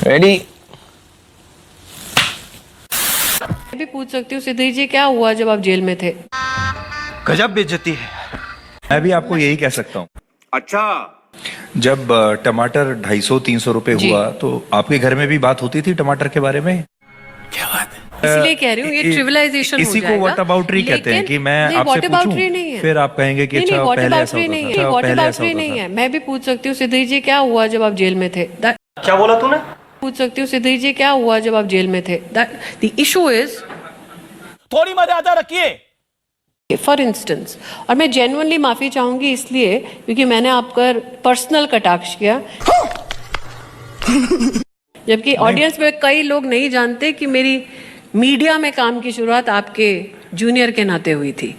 Ready. मैं भी पूछ सकती हूँ सिद्धि जी, क्या हुआ जब आप जेल में थे? गजब बेइज्जती है। मैं भी आपको यही कह सकता हूँ। अच्छा, जब टमाटर 250-300 रुपए जी। हुआ तो आपके घर में भी बात होती थी टमाटर के बारे में? इसलिए कह रही हूँ ये ट्रिविलाइजेशन हो इसी जाएगा। को व्हाटअबाउटरी कहते हैं कि मैं नहीं, आपसे व्हाटअबाउटरी नहीं पूछूं, है। फिर आप कहेंगे कि नहीं, अच्छा नहीं, पहले ऐसा व्हाटअबाउटरी होता नहीं था, है, पहले ऐसा व्हाटअबाउटरी होता नहीं था। है। मैं भी पूछ सकती हूँ सिद्धि जी, क्या हुआ जब आप जेल में थे? क्या बोला तूने? पूछ सकती हूँ सिद्धि जी, क्या हुआ जब आप जेल में थे? द इशू इज, थोड़ी मर्यादा रखिए। फॉर इंस्टेंस, और मैं जेन्युइनली माफी चाहूंगी इसलिए क्योंकि मैंने आपका पर्सनल कटाक्ष किया, जबकि ऑडियंस में कई लोग नहीं जानते कि मेरी मीडिया में काम की शुरुआत आपके जूनियर के नाते हुई थी।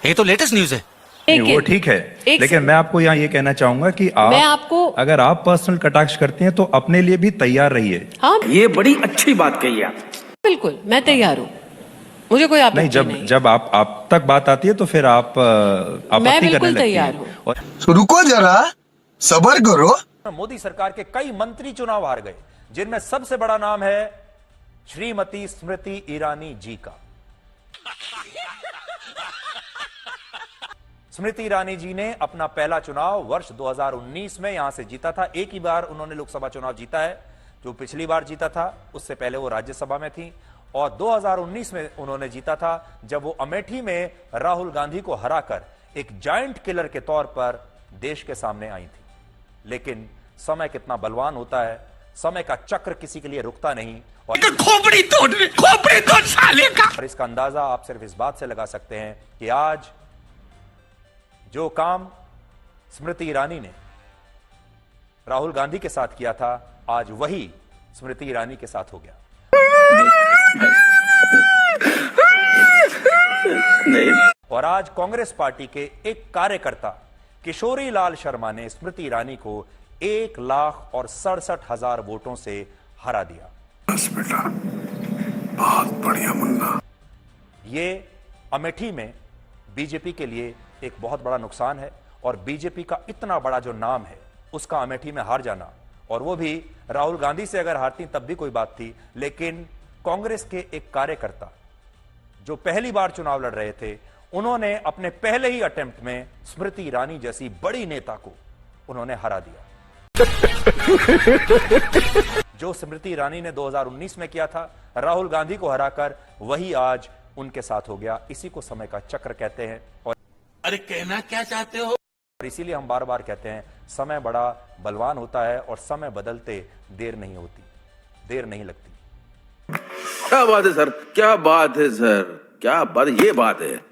ये तो लेटेस्ट न्यूज़ है। नहीं, वो ठीक है, लेकिन मैं आपको यहाँ ये कहना चाहूंगा कि मैं आपको- अगर आप पर्सनल कटाक्ष करते हैं तो अपने लिए भी तैयार रहिए। हाँ, ये बड़ी अच्छी बात कही आप। बिल्कुल, मैं तैयार हूँ, मुझे कोई आपत्ति नहीं, नहीं। जब आप तक बात आती है तो फिर आप आपत्ति मैं करने बिल्कुल लगती तैयार हैं। हूँ। और रुको जरा, सबर करो। मोदी सरकार के कई मंत्री चुनाव हार गए, जिनमें सबसे बड़ा नाम है श्रीमती स्मृति ईरानी जी का। स्मृति ईरानी जी ने अपना पहला चुनाव वर्ष 2019 में यहां से जीता था। एक ही बार उन्होंने लोकसभा चुनाव जीता है, जो पिछली बार जीता था उससे पहले वो राज्यसभा में थी, और 2019 में उन्होंने जीता था जब वो अमेठी में राहुल गांधी को हराकर एक जायंट किलर के तौर पर देश के सामने आई थी। लेकिन समय कितना बलवान होता है, समय का चक्र किसी के लिए रुकता नहीं, और खोपड़ी तोड़ साले का। और इसका अंदाजा आप सिर्फ इस बात से लगा सकते हैं कि आज जो काम स्मृति ईरानी ने राहुल गांधी के साथ किया था, आज वही स्मृति ईरानी के साथ हो गया। और आज कांग्रेस पार्टी के एक कार्यकर्ता किशोरी लाल शर्मा ने स्मृति ईरानी को 1,67,000 वोटों से हरा दिया। बस बेटा, बहुत बढ़िया मुन्ना। ये अमेठी में बीजेपी के लिए एक बहुत बड़ा नुकसान है, और बीजेपी का इतना बड़ा जो नाम है उसका अमेठी में हार जाना, और वो भी राहुल गांधी से अगर हारती तब भी कोई बात थी, लेकिन कांग्रेस के एक कार्यकर्ता जो पहली बार चुनाव लड़ रहे थे, उन्होंने अपने पहले ही अटेम्प्ट में स्मृति ईरानी जैसी बड़ी नेता को उन्होंने हरा दिया। जो स्मृति ईरानी ने 2019 में किया था, राहुल गांधी को हराकर, वही आज उनके साथ हो गया। इसी को समय का चक्र कहते हैं। और अरे कहना क्या चाहते हो? और इसीलिए हम बार बार कहते हैं, समय बड़ा बलवान होता है और समय बदलते देर नहीं होती, देर नहीं लगती। क्या बात है सर, क्या बात है सर, क्या बात, ये बात है।